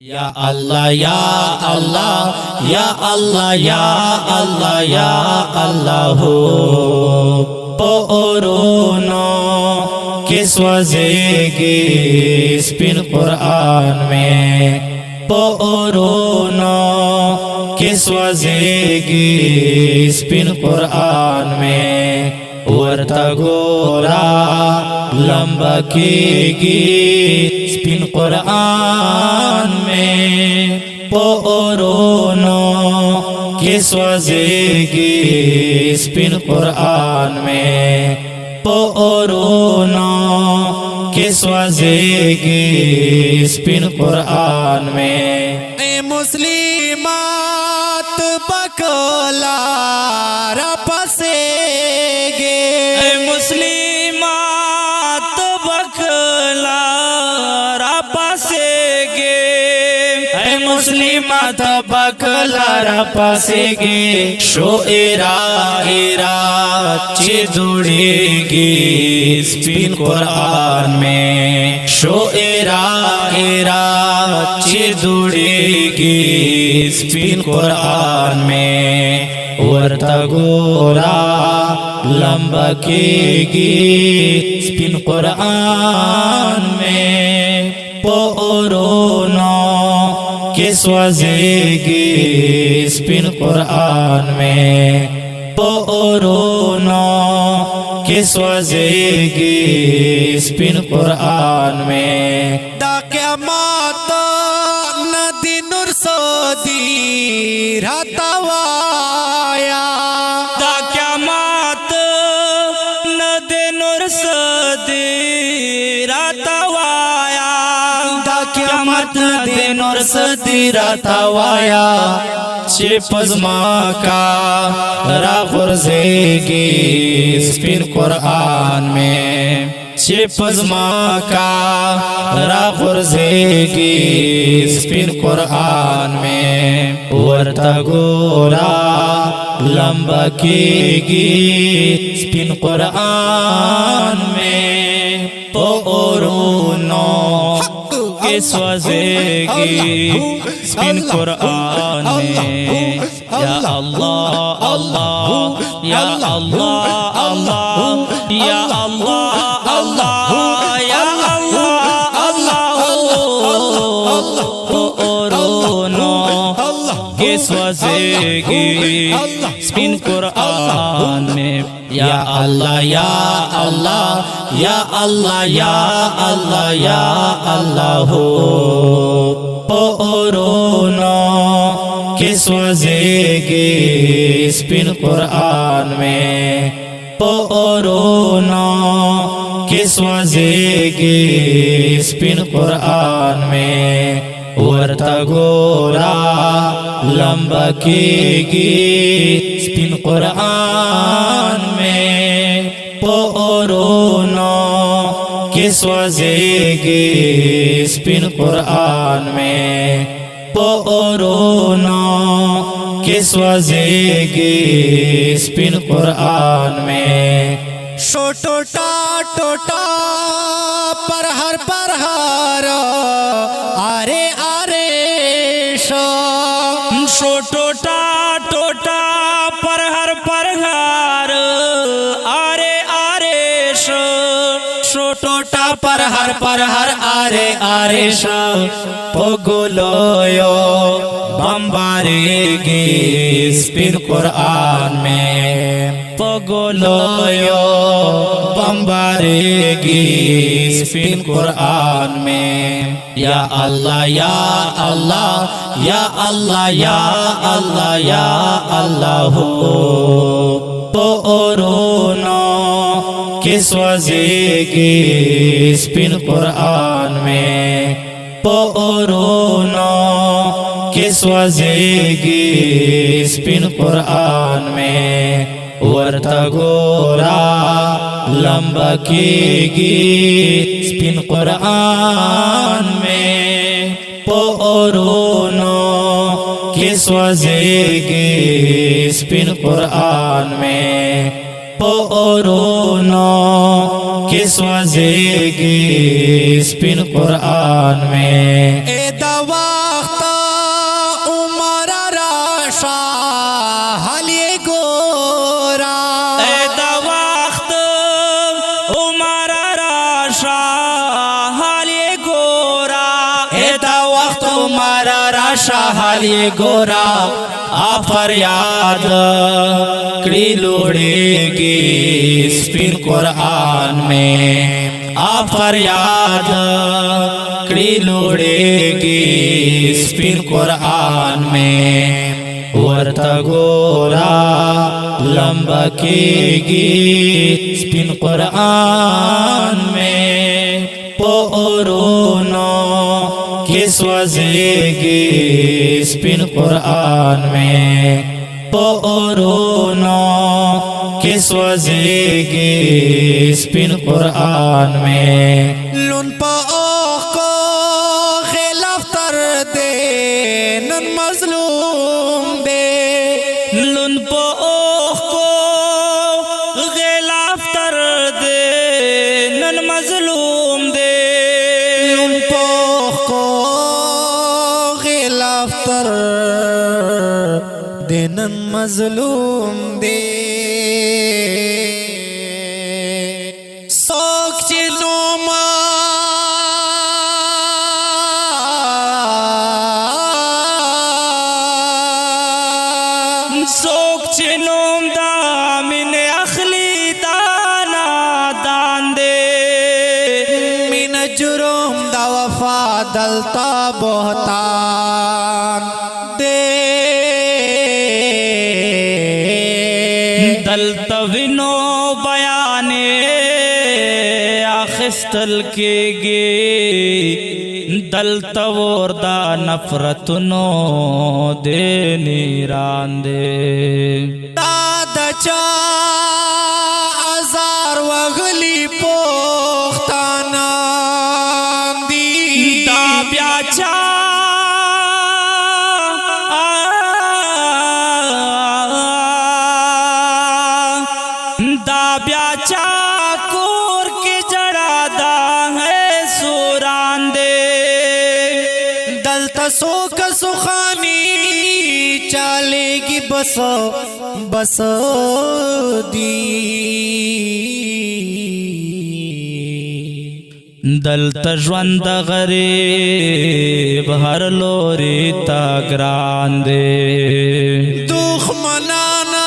या अल्लाह या अल्लाह या अल्लाह या अल्लाह या अल्लाह हो पोरोनो किस वज़ेगी स्पिन कुरान में पोरोनो किस वज़ेगी स्पिन कुरान में वर्ता गोरा लंबा कीगी स्पिन कुरान में पोरोनो किस वज़ेगी स्पिन कुरान में पोरोनो किस वज़ेगी स्पिन कुरान में मुस्लिमात बकला रपसेगे मुस्लिमात बकला रपसेगे मुस्लिमात बकला रपसेगे शोएरा एरा चिदुड़ेगी स्पिन कुरान में शोएरा एरा चिदुड़ेगी स्पिन कुरान में वर्ता गोरा लंबा कीगी स्पिन कुरान में पोरोनो किस वज़ेगी स्पिन कुरान में पोरोनो किस वज़ेगी स्पिन कुरान में दाक़यामत नदी नूर सोदी रतवाया दाक़यामत नदी नूर सोदी रतवाया दाक़यामत नदी नूर सोदी रतवाया चिपज़मा का राग़ुर्ज़ेगी स्पिन कुरान में चिपज़मा का राग़ुर्ज़ेगी स्पिन कुरान में वर्ता गोरा लंबा कीगी स्पिन कुरान में पोरोनो किस वज़ेगी स्पिन कुरान में या अल्लाह अल्लाह या अल्लाह अल्लाह या अल्लाह अल्लाह या अल्लाह अल्लाह पोरोनो किस वज़ेगी स्पिन कुरान में या अल्लाह या अल्लाह या अल्लाह या अल्लाह या अल्लाह हो पोरोनो किस वज़ेगी स्पिन कुरान में पोरोनो किस वज़ेगी स्पिन कुरान में वर्ता गोरा लंबा कीगी स्पिन कुरान में पोरोनो किस वज़ेगी स्पिन कुरान में पोरोनो किस वज़ेगी स्पिन कुरान में टोटा टोटा पर हर आरे आरे टोटा टोटा पर हर आरे आरे टोटा पर हर आरे आरे पोगुलोयो बम्बारेगी स्पिन कुरान में पोगुलोयो बम्बारेगी स्पिन कुरान में या अल्लाह या अल्लाह या अल्लाह या अल्लाह या अल्लाह हो पोरोनो किस वज़ेगी स्पिन कुरान में पोरोनो किस वज़ेगी स्पिन कुरान में वर्ता गोरा लंबा कीगी स्पिन कुरान में पोरोनो किस वज़ेगी स्पिन कुरान में पोरोनो किस वज़ेगी स्पिन कुरान में ए दवा वक्त हमारा राशा हाल ये गोरा आ फरियाद कड़ी लोड़ेगी स्पिन कुरान में आ फरियाद कड़ी लोड़ेगी स्पिन कुरान में वर्ता गोरा लंबा केगी स्पिन कुरान में पोरोनो किस वजेगी स्पिन कुरान में पोरोनो किस वजेगी स्पिन कुरान में लुन पाओ को खिलाफ तर दे नन मजलूम दे लुन पोख को गिलाफ कर दे नन मजलूम दे लुन पाओ को खिलाफ तर दे नन मजलूम दे सोच चिनुमा सोक चिनुम दामिन अखली दाना दान दे मिन जुर्म दा वफा दलता बोहतान दे दलत विनो बयाने आखिस्तल के गे दलत वोरदा नफरतनो दे नीरान दे दादचा आजार वगली पोख्ताना दी दा ब्याचा दा ब्याचा कोर के जड़ा दा है सुरान दे दलता सो का सुखानी चालेगी बस बस दी दलत ज्वंद गरीब हर लोरी ता ग्रान दे दुख मनाना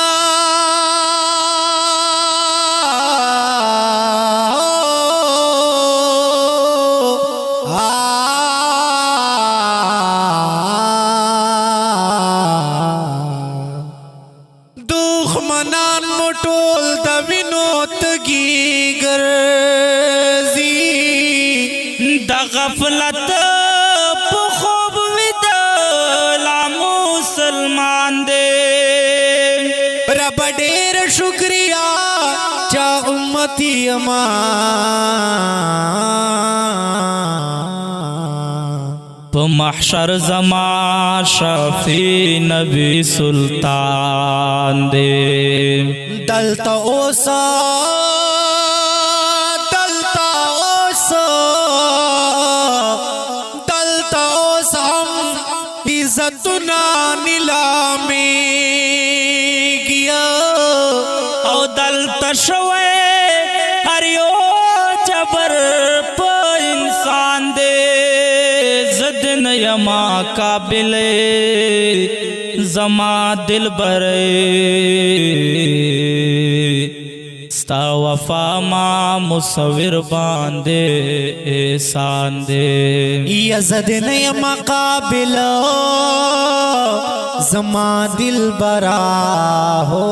दुख मनान मोटोल दविनोत गीगर द गफलत खूब विदला मुसलमान दे रब ढेर शुक्रिया चा उम्मती अमा महशर जमा शफी नबी सुल्तान दे दलता ओसा दलता ओसा दलता ओसा हम इज्जतुना नीलामी किया औ दलत शवे हरियो जबर प इंसान दे जदन यमा काबिले जमा दिल बरे स्ता वफा मा मुसविर बांधे एहसान दे यज़द ने मकाबिल जमा दिल बरा हो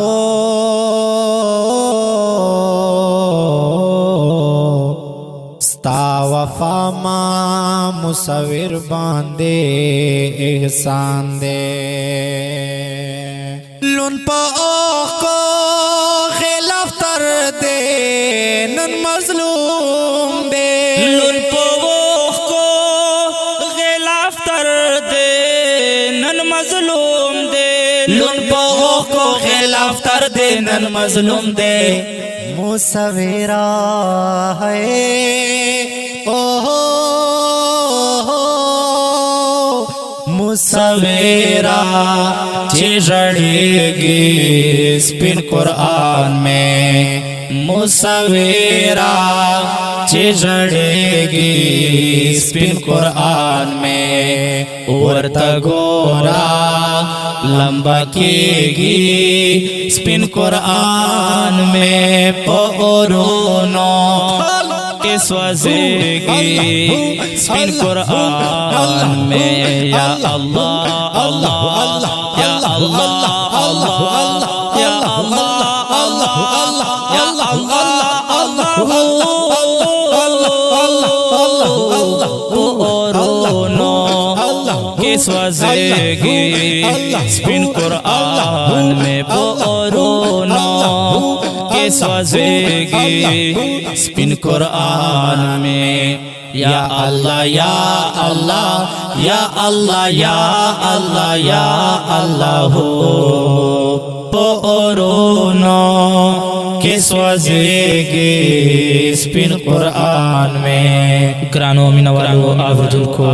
स्ता वफा मा मुसविर बांधे एहसान दे लुन पाओ को खिलाफ तर दे नन मजलूम दे लुन पोख को गिलाफ कर दे नन मजलूम दे लुन पोख को गिलाफ कर दे नन मजलूम दे मुसविरा है ओहो मुसवेरा चिजड़ेगी स्पिन कुरान में मुसवेरा चिजड़ेगी स्पिन कुरान में वर्ता गोरा लंबा कीगी स्पिन कुरान में पोरोनो के स्वजेगी स्पिन कुरान में या अल्लाह अल्लाह या अल्लाह अल्लाह या अल्लाह अल्लाह या अल्लाह के स्वजेगी स्पिन कुरान में पोरोनो के स्वजेगी स्पिन कुरान में या अल्लाह या अल्लाह या अल्लाह या अल्लाह या अल्लाह हो पोरोनो के स्वजेगी स्पिन कुरान में ग्रानो मिनवालो आवजुनको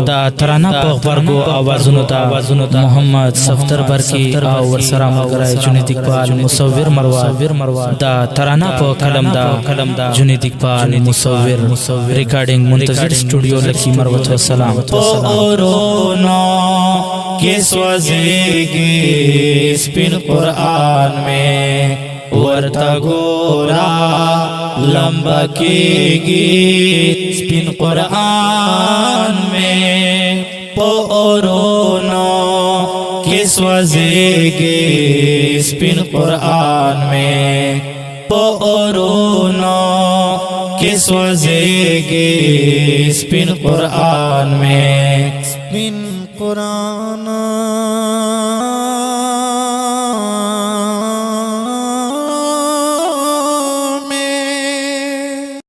दा तराना पगबरगो आवाजुनो दा मोहम्मद सफ्तर बरकी और सलाम कराए जुनेद इकबाल मुसव्विर मरवा दा तराना प कलम दा Junaid Iqbal मुसव्विर recording मुंतजिर studio lucky Marwat सलाम पोरोनो के स्वजेगी स्पिन कुरान में वर्ता गोरा लंबा कीगी स्पिन कुरान में पोरोनो के स्वजेगी स्पिन कुरान में पोरोनो के स्वजेगी स्पिन कुरान में स्पिन कुरान